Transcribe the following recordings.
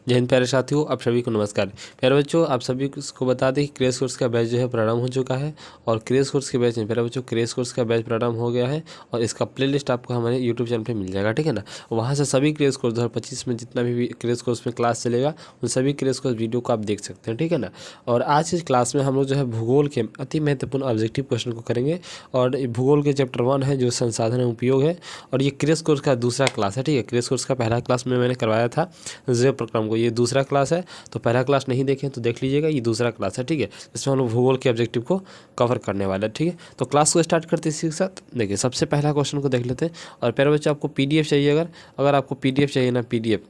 जय हिंद प्यारे साथियों, आप सभी को नमस्कार। प्यारे बच्चों, आप सभी को बता दें कि क्रेश कोर्स का बैच जो है प्रारंभ हो चुका है और क्रेश कोर्स के बैच में प्यारे बच्चों क्रेश कोर्स का बैच प्रारंभ हो गया है और इसका प्लेलिस्ट आपको हमारे यूट्यूब चैनल पे मिल जाएगा, ठीक है ना। वहाँ से सभी क्रेश कोर्स 2025 में जितना भी क्रेश कोर्स में क्लास चलेगा उन सभी क्रेश कोर्स वीडियो को आप देख सकते हैं, ठीक है ना। और आज इस क्लास में हम लोग जो है भूगोल के अति महत्वपूर्ण ऑब्जेक्टिव क्वेश्चन को करेंगे और भूगोल के चैप्टर 1 है जो संसाधन एवं उपयोग है और ये क्रेश कोर्स का दूसरा क्लास है, ठीक है। क्रेश कोर्स का पहला क्लास में मैंने करवाया था जैव प्रक्रम को, ये दूसरा क्लास है, तो पहला क्लास नहीं देखें तो देख लीजिएगा, ये दूसरा क्लास है, ठीक है। इसमें हम लोग भूगोल के ऑब्जेक्टिव को कवर करने वाला है, ठीक है। तो क्लास को स्टार्ट करते हैं इसी के साथ। देखिए सबसे पहला क्वेश्चन को देख लेते हैं। और प्यारे बच्चों, आपको पीडीएफ चाहिए, अगर आपको पीडीएफ चाहिए ना, पीडीएफ,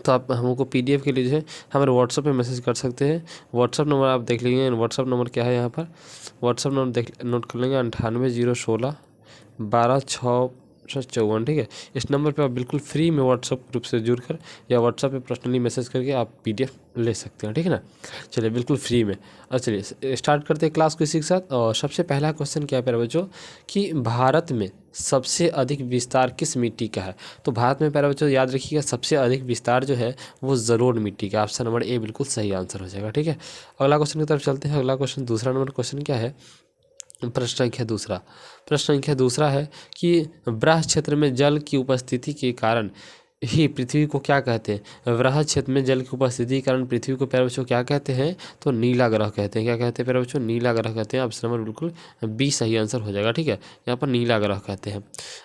तो आप हमको पीडीएफ के लिए जो है हमारे व्हाट्सअप पे मैसेज कर सकते हैं। व्हाट्सअप नंबर आप देख लीजिए, व्हाट्सअप नंबर क्या है यहाँ पर, व्हाट्सअप नंबर देख नोट कर लेंगे, 9801612654, ठीक है। इस नंबर पे आप बिल्कुल फ्री में व्हाट्सअप ग्रुप से जुड़कर या व्हाट्सअप पे पर्सनली मैसेज करके आप पीडीएफ ले सकते हैं, ठीक है ना। चलिए बिल्कुल फ्री में। और चलिए स्टार्ट करते हैं क्लास को इसी के साथ। और सबसे पहला क्वेश्चन क्या है प्यारे बच्चों कि भारत में सबसे अधिक विस्तार किस मिट्टी का है। तो भारत में प्यारे बच्चों याद रखिएगा सबसे अधिक विस्तार जो है वो जलोढ़ मिट्टी का। ऑप्शन नंबर ए बिल्कुल सही आंसर हो जाएगा, ठीक है। अगला क्वेश्चन की तरफ चलते हैं। अगला क्वेश्चन दूसरा नंबर क्वेश्चन क्या है, प्रश्न संख्या दूसरा है कि वृहद क्षेत्र में जल की उपस्थिति के कारण ही पृथ्वी को क्या कहते हैं। वृहद क्षेत्र में जल की उपस्थिति के कारण पृथ्वी को प्यारे बच्चों क्या कहते हैं, तो नीला ग्रह कहते हैं। क्या कहते हैं प्यारे बच्चों, नीला ग्रह कहते हैं। ऑप्शन नंबर बिल्कुल बी सही आंसर हो जाएगा, ठीक है। यहाँ पर नीला ग्रह कहते हैं।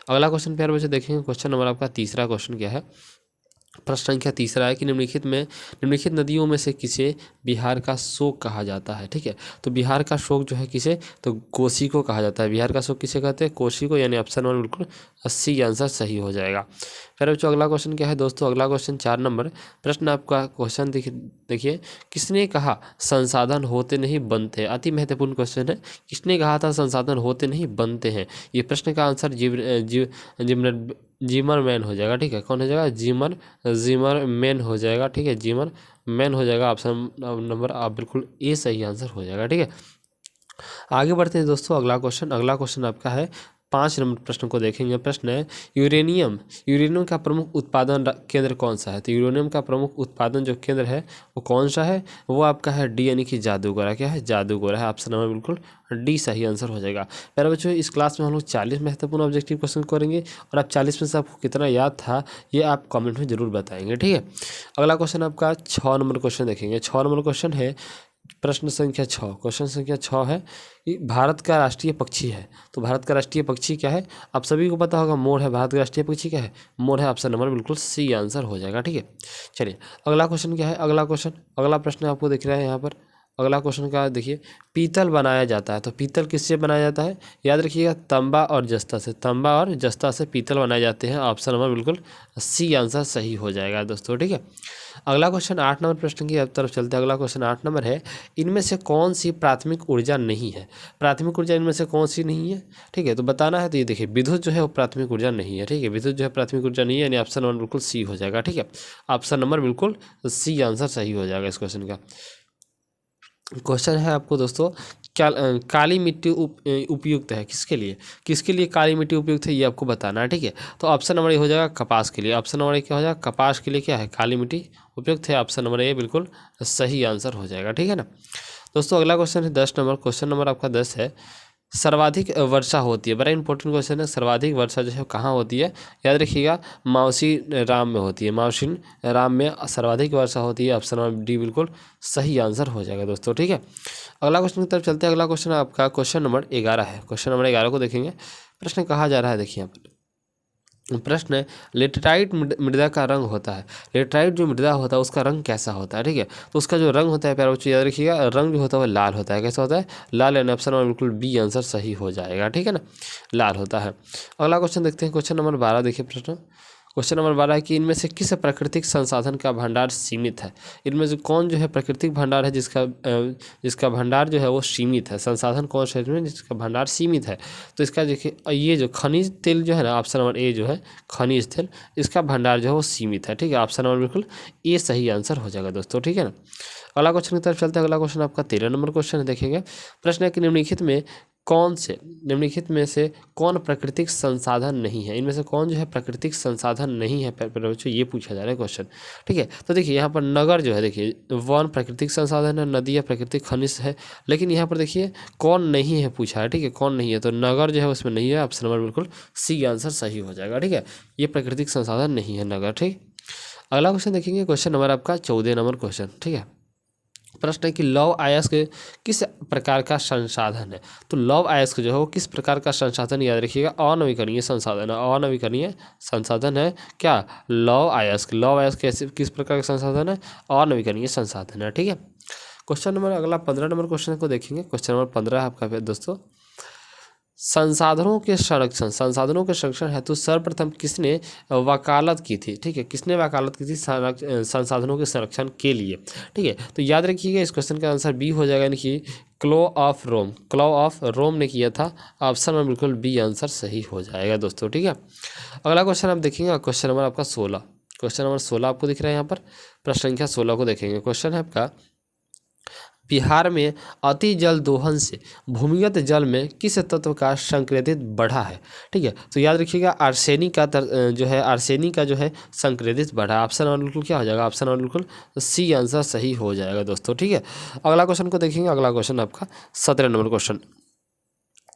अगला क्वेश्चन प्यारे बच्चों देखेंगे, क्वेश्चन नंबर आपका तीसरा क्वेश्चन क्या है। प्रश्न संख्या तीसरा है कि निम्नलिखित नदियों में से किसे बिहार का शोक कहा जाता है, ठीक है। तो बिहार का शोक जो है किसे, तो कोसी को कहा जाता है। बिहार का शोक किसे कहते हैं, कोसी को, यानी ऑप्शन नंबर बिल्कुल 80 आंसर सही हो जाएगा। फिर बच्चों अगला क्वेश्चन क्या है दोस्तों, अगला क्वेश्चन 4 नंबर प्रश्न आपका क्वेश्चन देखिए, किसने कहा संसाधन होते नहीं बनते। अति महत्वपूर्ण क्वेश्चन है, किसने कहा था संसाधन होते नहीं बनते हैं। ये प्रश्न का आंसर जीमर मैन हो जाएगा, ठीक है। कौन हो जाएगा, जीमर मैन हो जाएगा, ठीक है। जीमर मैन हो जाएगा। ऑप्शन नंबर आप बिल्कुल ए सही आंसर हो जाएगा, ठीक है। आगे बढ़ते हैं दोस्तों। अगला क्वेश्चन आपका है 5 नंबर प्रश्न को देखेंगे। प्रश्न है यूरेनियम का प्रमुख उत्पादन केंद्र कौन सा है। तो यूरेनियम का प्रमुख उत्पादन जो केंद्र है वो कौन सा है, वो आपका है डी, यानी कि जादूगोरा। क्या है, जादूगोरा है। ऑप्शन नंबर बिल्कुल डी सही आंसर हो जाएगा। प्यारे बच्चों इस क्लास में हम लोग 40 महत्वपूर्ण ऑब्जेक्टिव क्वेश्चन करेंगे और आप 40 में से आपको कितना याद था ये आप कमेंट में जरूर बताएंगे, ठीक है। अगला क्वेश्चन आपका 6 नंबर क्वेश्चन देखेंगे। 6 नंबर क्वेश्चन है प्रश्न संख्या 6, क्वेश्चन संख्या 6 है कि भारत का राष्ट्रीय पक्षी है। तो भारत का राष्ट्रीय पक्षी क्या है, आप सभी को पता होगा, मोर है। भारत का राष्ट्रीय पक्षी क्या है, मोर है। ऑप्शन नंबर बिल्कुल सी आंसर हो जाएगा, ठीक है। चलिए अगला क्वेश्चन क्या है, अगला प्रश्न आपको दिख रहा है यहाँ पर। अगला क्वेश्चन का देखिए, पीतल बनाया जाता है। तो पीतल किससे बनाया जाता है, याद रखिएगा तांबा और जस्ता से। तांबा और जस्ता से पीतल बनाए जाते हैं। ऑप्शन नंबर बिल्कुल सी आंसर सही हो जाएगा दोस्तों, ठीक है। अगला क्वेश्चन 8 नंबर प्रश्न की तरफ चलते हैं। अगला क्वेश्चन 8 नंबर है, इनमें से कौन सी प्राथमिक ऊर्जा नहीं है। प्राथमिक ऊर्जा इनमें से कौन सी नहीं है, ठीक है। तो बताना है, तो ये देखिए विद्युत जो है वो प्राथमिक ऊर्जा नहीं है, ठीक है। विद्युत जो है प्राथमिक ऊर्जा नहीं है, यानी ऑप्शन नंबर बिल्कुल सी हो जाएगा, ठीक है। ऑप्शन नंबर बिल्कुल सी आंसर सही हो जाएगा इस क्वेश्चन का। क्वेश्चन है आपको दोस्तों, क्या काली मिट्टी उपयुक्त है किसके लिए काली मिट्टी उपयुक्त है, ये आपको बताना है, ठीक है। तो ऑप्शन नंबर ए हो जाएगा कपास के लिए। ऑप्शन नंबर ए क्या हो जाएगा, कपास के लिए क्या है, काली मिट्टी उपयुक्त है। ऑप्शन नंबर ए बिल्कुल सही आंसर हो जाएगा, ठीक है ना दोस्तों। अगला क्वेश्चन है 10 नंबर, क्वेश्चन नंबर आपका 10 है, सर्वाधिक वर्षा होती है। बड़ा इंपॉर्टेंट क्वेश्चन है, सर्वाधिक वर्षा जो है कहाँ होती है, याद रखिएगा मावसी राम में होती है। मावसी राम में सर्वाधिक वर्षा होती है। ऑप्शन नंबर डी बिल्कुल सही आंसर हो जाएगा दोस्तों, ठीक है। अगला क्वेश्चन की तरफ चलते हैं। अगला क्वेश्चन आपका क्वेश्चन नंबर 11 है। क्वेश्चन नंबर 11 को देखेंगे। प्रश्न कहा जा रहा है, देखिए यहाँ पर प्रश्न है, लेटेराइट मृदा का रंग होता है। लेटेराइट जो मृदा होता है उसका रंग कैसा होता है, ठीक है। तो उसका जो रंग होता है प्यारे बच्चों याद रखिएगा, रंग जो होता है वो लाल होता है। कैसा होता है, लाल, यानी ऑप्शन नंबर बिल्कुल बी आंसर सही हो जाएगा, ठीक है ना, लाल होता है। अगला क्वेश्चन देखते हैं, क्वेश्चन नंबर 12 देखिए। क्वेश्चन नंबर 12 है कि इनमें से किस प्राकृतिक संसाधन का भंडार सीमित है। इनमें से कौन जो है प्राकृतिक भंडार है जिसका भंडार जो है वो सीमित है। संसाधन कौन सा है जिसका भंडार सीमित है। तो इसका देखिए ये जो खनिज तेल जो है ना, ऑप्शन नंबर ए जो है खनिज तेल, इसका भंडार जो है वो सीमित है, ठीक है। ऑप्शन नंबर बिल्कुल ए सही आंसर हो जाएगा दोस्तों, ठीक है ना। अगला क्वेश्चन की तरफ चलते हैं। अगला क्वेश्चन आपका 13 नंबर क्वेश्चन है, देखेंगे। प्रश्न है कि निम्नलिखित में कौन से निम्नलिखित में से कौन प्राकृतिक संसाधन नहीं है, इनमें से कौन जो है प्राकृतिक संसाधन नहीं है बच्चों, ये पूछा जा रहा है क्वेश्चन। ठीक है, तो देखिए यहाँ पर नगर जो है, देखिए वन प्राकृतिक संसाधन है, नदी है प्राकृतिक खनिज है, लेकिन यहाँ पर देखिए कौन नहीं है पूछा है। ठीक है, कौन नहीं है, तो नगर जो है उसमें नहीं है, ऑप्शन नंबर बिल्कुल सी आंसर सही हो जाएगा। ठीक है, ये प्राकृतिक संसाधन नहीं है नगर। ठीक, अगला क्वेश्चन देखेंगे, क्वेश्चन नंबर आपका 14 नंबर क्वेश्चन। ठीक है, प्रश्न है कि लौह अयस्क किस प्रकार का संसाधन है। तो लौह अयस्क जो है वो किस प्रकार का संसाधन, याद रखिएगा अनवीकरणीय संसाधन है, अनवीकरणीय संसाधन है क्या, लौह अयस्क। लौह अयस्क कैसे किस प्रकार का संसाधन है, अनवीकरणीय संसाधन है। ठीक है, क्वेश्चन नंबर अगला 15 नंबर क्वेश्चन को देखेंगे। क्वेश्चन नंबर 15 है आपका दोस्तों, संसाधनों के संरक्षण हेतु सर्वप्रथम किसने वकालत की थी। ठीक है, किसने वकालत की थी संसाधनों के संरक्षण के लिए। ठीक है, तो याद रखिएगा इस क्वेश्चन का आंसर बी हो जाएगा, यानी कि क्लो ऑफ रोम ने किया था। ऑप्शन में बिल्कुल बी आंसर सही हो जाएगा दोस्तों। ठीक है, अगला क्वेश्चन आप देखेंगे, क्वेश्चन नंबर आपका 16। क्वेश्चन नंबर 16 आपको दिख रहा है यहाँ पर, प्रश्न संख्या 16 को देखेंगे। क्वेश्चन है आपका, बिहार में अति जल दोहन से भूमिगत जल में किस तत्व का संक्रेतित बढ़ा है। ठीक है, तो याद रखिएगा आर्सेनिक का जो है संक्रेतित बढ़ा। ऑप्शन नंबर बिल्कुल क्या हो जाएगा, ऑप्शन नंबर बिल्कुल सी आंसर सही हो जाएगा दोस्तों। ठीक है, अगला क्वेश्चन को देखेंगे। अगला क्वेश्चन आपका 17 नंबर क्वेश्चन।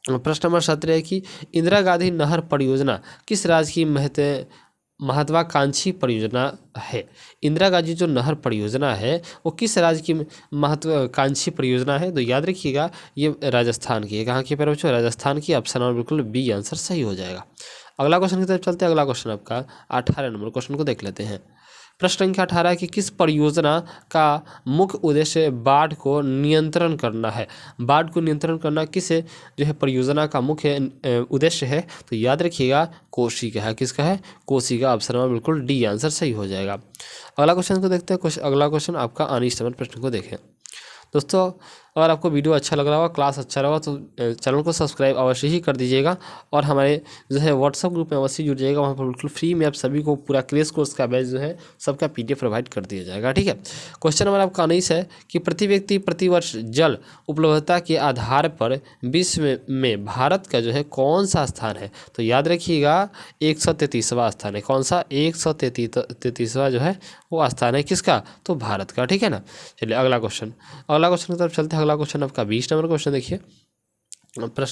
प्रश्न नंबर 17 है कि इंदिरा गांधी नहर परियोजना किस राज्य की महत्वाकांक्षी परियोजना है। इंदिरा गांधी जो नहर परियोजना है वो किस राज्य की महत्वाकांक्षी परियोजना है, तो याद रखिएगा ये राजस्थान की है। कहाँ की है बच्चों, राजस्थान की। ऑप्शन नंबर बिल्कुल बी आंसर सही हो जाएगा। अगला क्वेश्चन की तरफ चलते हैं। अगला क्वेश्चन आपका 18 नंबर क्वेश्चन को देख लेते हैं। प्रश्न संख्या 18 है कि किस परियोजना का मुख्य उद्देश्य बाढ़ को नियंत्रण करना है। बाढ़ को नियंत्रण करना किस जो है परियोजना का मुख्य उद्देश्य है, तो याद रखिएगा कोसी का है। किसका है, कोसी का। ऑप्शन नंबर बिल्कुल डी आंसर सही हो जाएगा। अगला क्वेश्चन को देखते हैं। अगला क्वेश्चन आपका 19 नंबर प्रश्न को देखें। दोस्तों अगर आपको वीडियो अच्छा लग रहा होगा, क्लास अच्छा रहा तो चैनल को सब्सक्राइब अवश्य ही कर दीजिएगा, और हमारे जो है व्हाट्सअप ग्रुप में अवश्य जुड़ जाइएगा। वहाँ पर बिल्कुल फ्री में आप सभी को पूरा क्रैश कोर्स का बैच जो है सबका PDF प्रोवाइड कर दिया जाएगा। ठीक है, क्वेश्चन नंबर आपका 19 है कि प्रति व्यक्ति प्रतिवर्ष जल उपलब्धता के आधार पर विश्व में भारत का जो है कौन सा स्थान है, तो याद रखिएगा 133वां स्थान है। कौन सा, 133वां जो है वो स्थान है किसका, तो भारत का। ठीक है ना, चलिए अगला क्वेश्चन की तरफ चलते हैं। अगला क्वेश्चन आपका 20 नंबर क्वेश्चन देखिए, प्रश्न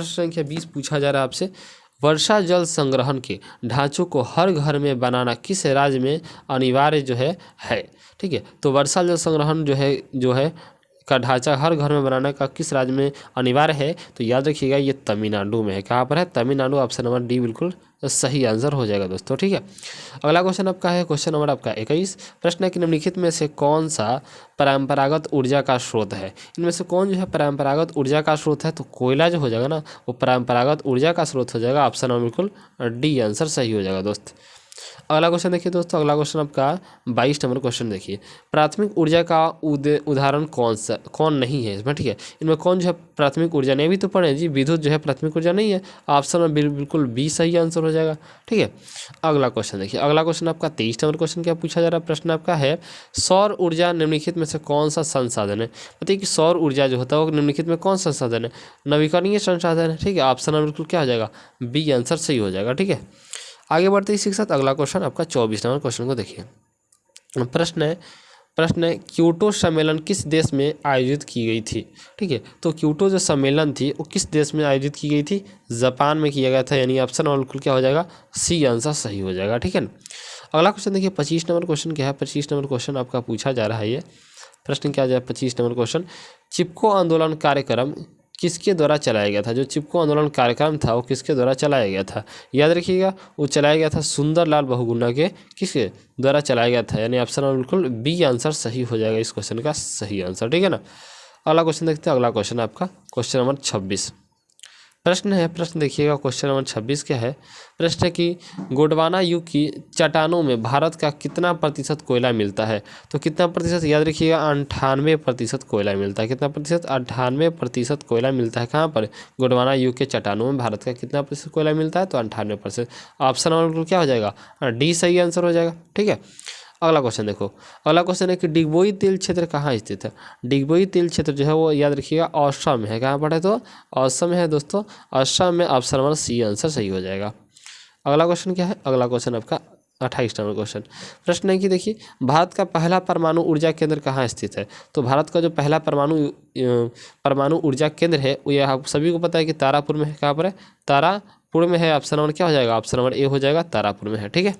संख्या 20 पूछा जा रहा है आपसे, वर्षा जल संग्रहण के ढांचों को हर घर में बनाना किस राज्य में अनिवार्य जो है। ठीक है, तो वर्षा जल संग्रहण जो है का ढांचा हर घर में बनाने का किस राज्य में अनिवार्य है, तो याद रखिएगा ये तमिलनाडु में है। कहाँ पर है, तमिलनाडु। ऑप्शन नंबर डी बिल्कुल सही आंसर हो जाएगा दोस्तों। ठीक है, अगला क्वेश्चन आपका है क्वेश्चन नंबर आपका 21। प्रश्न है कि निम्नलिखित में से कौन सा परंपरागत ऊर्जा का स्रोत है। इनमें से कौन जो है परंपरागत ऊर्जा का स्रोत है, तो कोयला जो हो जाएगा ना वो परंपरागत ऊर्जा का स्रोत हो जाएगा। ऑप्शन नंबर बिल्कुल डी आंसर सही हो जाएगा दोस्त। अगला क्वेश्चन देखिए दोस्तों, अगला क्वेश्चन आपका 22 नंबर क्वेश्चन देखिए, प्राथमिक ऊर्जा का उदाहरण कौन नहीं है इसमें। ठीक है, इनमें कौन जो है प्राथमिक ऊर्जा नहीं, अभी तो पढ़े जी विद्युत जो है प्राथमिक ऊर्जा नहीं है। ऑप्शन में बिल्कुल बी सही आंसर हो जाएगा। ठीक है, अगला क्वेश्चन देखिए। अगला क्वेश्चन आपका 23 नंबर क्वेश्चन क्या पूछा जा रहा है, प्रश्न आपका है सौर ऊर्जा निम्नलिखित में से कौन सा संसाधन है। बताइए कि सौर ऊर्जा जो होता है वो निम्नलिखित में कौन सा संसाधन है, नवीकरणीय संसाधन है। ठीक है, ऑप्शन में बिल्कुल क्या हो जाएगा, बी आंसर सही हो जाएगा। ठीक है, आगे बढ़ते इसी के साथ अगला क्वेश्चन आपका 24 नंबर क्वेश्चन को देखिए। प्रश्न है क्योटो सम्मेलन किस देश में आयोजित की गई थी। ठीक है, तो क्योटो जो सम्मेलन थी वो किस देश में आयोजित की गई थी, जापान में किया गया था। यानी ऑप्शन और बिल्कुल क्या हो जाएगा, सी आंसर सही हो जाएगा। ठीक है ना, अगला क्वेश्चन देखिए 25 नंबर क्वेश्चन क्या है। 25 नंबर क्वेश्चन आपका पूछा जा रहा है, ये प्रश्न क्या जाए 25 नंबर क्वेश्चन, चिपको आंदोलन कार्यक्रम किसके द्वारा चलाया गया था। जो चिपको आंदोलन कार्यक्रम था वो किसके द्वारा चलाया गया था, याद रखिएगा वो चलाया गया था सुंदरलाल बहुगुणा के किसके द्वारा चलाया गया था। यानी ऑप्शन बिल्कुल बी आंसर सही हो जाएगा इस क्वेश्चन का सही आंसर। ठीक है ना, अगला क्वेश्चन देखते हैं। अगला क्वेश्चन आपका क्वेश्चन नंबर 26 प्रश्न देखिएगा। क्वेश्चन नंबर 26 क्या है, प्रश्न है कि गोंडवाना युग की चट्टानों में भारत का कितना प्रतिशत कोयला मिलता है। तो कितना प्रतिशत, याद रखिएगा 98% कोयला मिलता है। कितना प्रतिशत, 98% कोयला मिलता है। कहाँ पर, गोंडवाना युग के चट्टानों में भारत का कितना प्रतिशत कोयला मिलता है, तो 98%। ऑप्शन नंबर क्या हो जाएगा, डी सही आंसर हो जाएगा। ठीक है, अगला क्वेश्चन देखो, अगला क्वेश्चन है कि डिगबोई तेल क्षेत्र कहाँ स्थित है। डिगबोई तेल क्षेत्र जो है वो याद रखिएगा असम में है। कहाँ पर है तो असम में है दोस्तों, असम में। ऑप्शन नंबर सी आंसर सही हो जाएगा। अगला क्वेश्चन क्या है, अगला क्वेश्चन आपका 28 नंबर क्वेश्चन। प्रश्न है कि देखिए भारत का पहला परमाणु ऊर्जा केंद्र कहाँ स्थित है। तो भारत का जो पहला परमाणु ऊर्जा केंद्र है वो यह आप सभी को पता है कि तारापुर में है। कहाँ पर है, तारापुर में है। ऑप्शन नंबर क्या हो जाएगा, ऑप्शन नंबर ए हो जाएगा, तारापुर में है। ठीक है,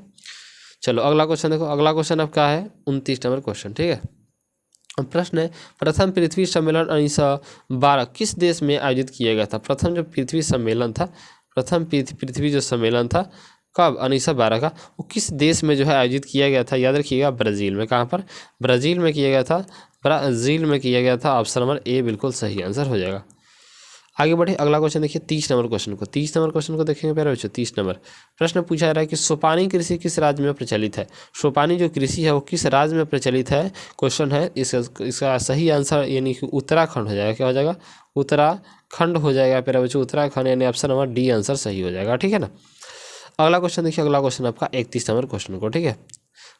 चलो अगला क्वेश्चन देखो, अगला क्वेश्चन आपका है 29 नंबर क्वेश्चन। ठीक है, प्रश्न है प्रथम पृथ्वी सम्मेलन 1912 किस देश में आयोजित किया गया था। प्रथम जो पृथ्वी सम्मेलन था, प्रथम पृथ्वी जो सम्मेलन था कब, 1912 का, वो किस देश में जो है आयोजित किया गया था। याद रखिएगा ब्राज़ील में। कहाँ पर, ब्राज़ील में किया गया था, ब्राज़ील में किया गया था। ऑप्शन नंबर ए बिल्कुल सही आंसर हो जाएगा। आगे बढ़े, अगला क्वेश्चन देखिए 30 नंबर क्वेश्चन को। 30 नंबर क्वेश्चन को देखेंगे प्यारे बच्चों। 30 नंबर प्रश्न पूछा जा रहा है कि सोपानी कृषि किस राज्य में प्रचलित है। सोपानी जो कृषि है वो किस राज्य में प्रचलित है, क्वेश्चन है। इसका सही आंसर यानी कि उत्तराखंड हो जाएगा। क्या हो जाएगा, उत्तराखंड हो जाएगा प्यारे बच्चों, उत्तराखंड, यानी ऑप्शन नंबर डी आंसर सही हो जाएगा। ठीक है ना। अगला क्वेश्चन देखिए, अगला क्वेश्चन आपका 31 नंबर क्वेश्चन को। ठीक है,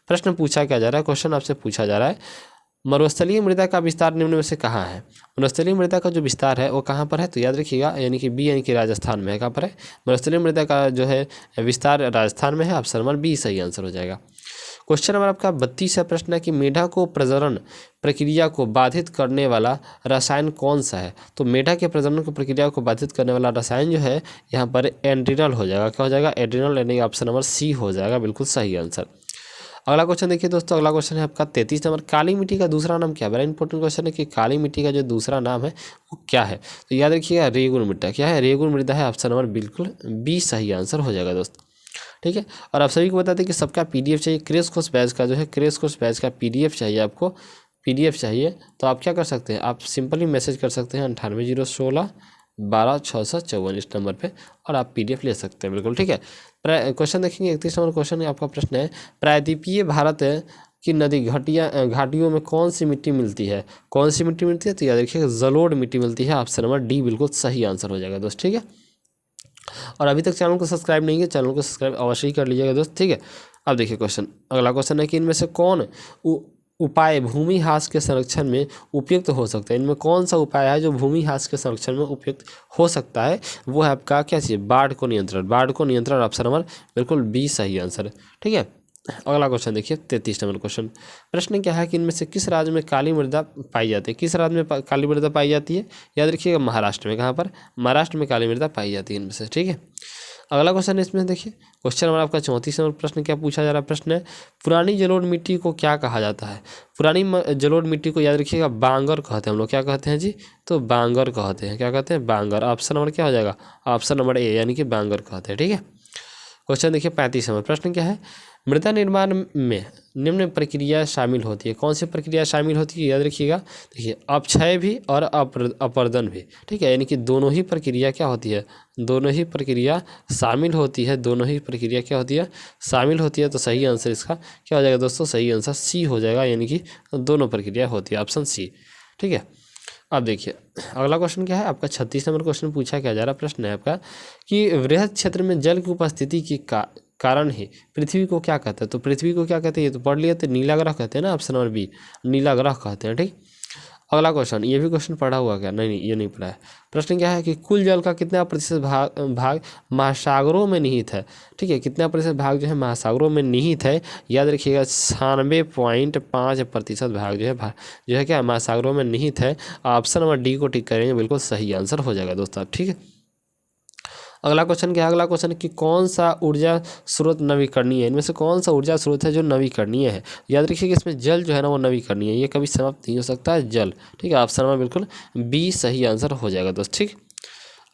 प्रश्न पूछा क्या जा रहा है, क्वेश्चन आपसे पूछा जा रहा है मरुस्थलीय मृदा का विस्तार निम्न में से कहाँ है। मरुस्थलीय मृदा का जो विस्तार है वो कहाँ पर है, तो याद रखिएगा यानी कि बी यानी कि राजस्थान में है। कहाँ पर है, मरुस्थलीय मृदा का जो है विस्तार राजस्थान में है। ऑप्शन नंबर बी सही आंसर हो जाएगा। क्वेश्चन नंबर आपका 32 है। प्रश्न है कि मेढा को प्रजनन प्रक्रिया को बाधित करने वाला रसायन कौन सा है। तो मेढा के प्रजनन की प्रक्रिया को बाधित करने वाला रसायन जो है यहाँ पर एड्रिनल हो जाएगा। क्या हो जाएगा, एड्रिनल, यानी ऑप्शन नंबर सी हो जाएगा बिल्कुल सही आंसर। अगला क्वेश्चन देखिए दोस्तों, अगला क्वेश्चन है आपका 33 नंबर। काली मिट्टी का दूसरा नाम क्या है। बड़ा इंपॉर्टेंट क्वेश्चन है कि काली मिट्टी का जो दूसरा नाम है वो क्या है। तो याद रखिएगा रेगुल मृदा। क्या है, रेगुल मृदा है। ऑप्शन नंबर बिल्कुल बी सही आंसर हो जाएगा दोस्तों। ठीक है, और आप सभी को बताते हैं कि सबका पीडीएफ चाहिए। क्रैश कोर्स बैच का जो है, क्रैश कोर्स बैच का पीडीएफ चाहिए आपको, पीडीएफ चाहिए तो आप क्या कर सकते हैं, आप सिंपली मैसेज कर सकते हैं 9801612654 इस नंबर पे, और आप पीडीएफ ले सकते हैं बिल्कुल। ठीक है, क्वेश्चन देखेंगे 31 नंबर क्वेश्चन। आपका प्रश्न है प्रायद्वीपीय भारत की नदी घाटियों में कौन सी मिट्टी मिलती है। कौन सी मिट्टी मिलती है, तो याद रखिएगा जलोढ़ मिट्टी मिलती है। ऑप्शन नंबर डी बिल्कुल सही आंसर हो जाएगा दोस्त। ठीक है, और अभी तक चैनल को सब्सक्राइब नहीं किया, चैनल को सब्सक्राइब अवश्य ही कर लीजिएगा दोस्त। ठीक है, अब देखिए क्वेश्चन, अगला क्वेश्चन है कि इनमें से कौन उपाय भूमि ह्रास के संरक्षण में उपयुक्त हो सकता है। इनमें कौन सा उपाय है जो भूमि ह्रास के संरक्षण में उपयुक्त हो सकता है, वो है आपका क्या चाहिए, बाढ़ को नियंत्रण। बाढ़ को नियंत्रण ऑप्शन नंबर बिल्कुल बी सही आंसर है। ठीक है, अगला क्वेश्चन देखिए 33 नंबर क्वेश्चन। प्रश्न क्या है कि इनमें से किस राज्य में काली मृदा पाई जाती है। किस राज्य में काली मृदा पाई जाती है, याद रखिएगा महाराष्ट्र में। कहाँ पर, महाराष्ट्र में काली मृदा पाई जाती है इनमें से। ठीक है, अगला क्वेश्चन इसमें देखिए, क्वेश्चन नंबर आपका 34 नंबर प्रश्न क्या पूछा जा रहा है। प्रश्न है पुरानी जलोढ़ मिट्टी को क्या कहा जाता है। पुरानी जलोढ़ मिट्टी को याद रखिएगा बांगर कहते हैं हम लोग। क्या कहते हैं जी, तो बांगर कहते हैं। क्या कहते हैं, बांगर। ऑप्शन नंबर क्या हो जाएगा, ऑप्शन नंबर ए यानी कि बांगर कहते हैं। ठीक है, क्वेश्चन देखिए 35 नंबर प्रश्न क्या है, मृदा निर्माण में निम्न प्रक्रिया शामिल होती है। कौन सी प्रक्रिया शामिल होती है, याद रखिएगा। देखिए अपक्षय भी और अपर्दन भी। ठीक है, यानी कि दोनों ही प्रक्रिया क्या होती है, दोनों ही प्रक्रिया शामिल होती है। दोनों ही प्रक्रिया क्या होती है, शामिल होती है। तो सही आंसर इसका क्या हो जाएगा दोस्तों, सही आंसर सी हो जाएगा, यानी कि दोनों प्रक्रिया होती है, ऑप्शन सी। ठीक है, अब देखिए अगला क्वेश्चन क्या है आपका 36 नंबर क्वेश्चन पूछा क्या जा रहा है। प्रश्न है आपका कि वृहद क्षेत्र में जल की उपस्थिति के कारण ही पृथ्वी को क्या कहते हैं। तो पृथ्वी को क्या कहते हैं, ये तो पढ़ लिया, तो नीला ग्रह कहते हैं ना, ऑप्शन नंबर बी नीला ग्रह कहते हैं। ठीक, अगला क्वेश्चन, ये भी क्वेश्चन पढ़ा हुआ क्या, नहीं ये नहीं पढ़ा है। प्रश्न क्या है कि कुल जल का कितना प्रतिशत भाग महासागरों में निहित है। ठीक है, कितना प्रतिशत भाग जो है महासागरों में निहित है। याद रखिएगा 96.5% भाग जो है क्या महासागरों में निहित है। ऑप्शन नंबर डी को टिक करेंगे, बिल्कुल सही आंसर हो जाएगा दोस्तों। ठीक है, अगला क्वेश्चन क्या है, अगला क्वेश्चन कि कौन सा ऊर्जा स्रोत नवीकरणीय है। इनमें से कौन सा ऊर्जा स्रोत है जो नवीकरणीय है। याद रखिए कि इसमें जल जो है ना वो नवीकरणीय है, ये कभी समाप्त नहीं हो सकता है, जल। ठीक है, ऑप्शन में बिल्कुल बी सही आंसर हो जाएगा दोस्त। ठीक,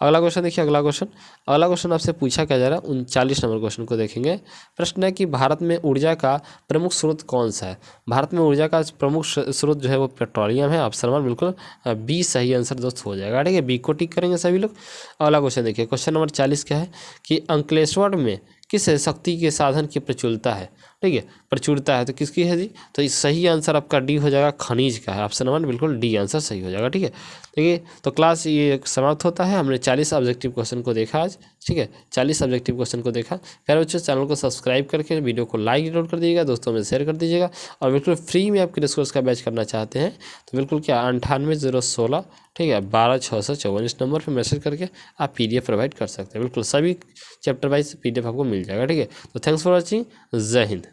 अगला क्वेश्चन देखिए, अगला क्वेश्चन आपसे पूछा क्या जा रहा है, 39 नंबर क्वेश्चन को देखेंगे। प्रश्न है कि भारत में ऊर्जा का प्रमुख स्रोत कौन सा है। भारत में ऊर्जा का प्रमुख स्रोत जो है वो पेट्रोलियम है। ऑप्शन नंबर बिल्कुल बी सही आंसर दोस्त हो जाएगा। ठीक है, बी को टिक करेंगे सभी लोग। अगला क्वेश्चन देखिए, क्वेश्चन नंबर 40 क्या है कि अंकलेश्वर में किस शक्ति के साधन की प्रचुरता है। ठीक है, प्रचुरता है तो किसकी है जी, तो इस सही आंसर आपका डी हो जाएगा, खनिज का है। ऑप्शन नंबर बिल्कुल डी आंसर सही हो जाएगा। ठीक है, देखिए तो क्लास ये समाप्त होता है। हमने 40 ऑब्जेक्टिव क्वेश्चन को देखा आज। ठीक है, 40 ऑब्जेक्टिव क्वेश्चन को देखा। प्यारे बच्चों, चैनल को सब्सक्राइब करके वीडियो को लाइक जरूर कर दीजिएगा, दोस्तों में शेयर कर दीजिएगा। और बिल्कुल फ्री में आप क्रैश कोर्स का बैच करना चाहते हैं तो बिल्कुल क्या 98 016, ठीक है, 12 654 इस नंबर पर मैसेज करके आप PDF प्रोवाइड कर सकते हैं। बिल्कुल सभी चैप्टर वाइज PDF आपको मिल जाएगा। ठीक है, तो थैंक्स फॉर वॉचिंग। जय हिंद।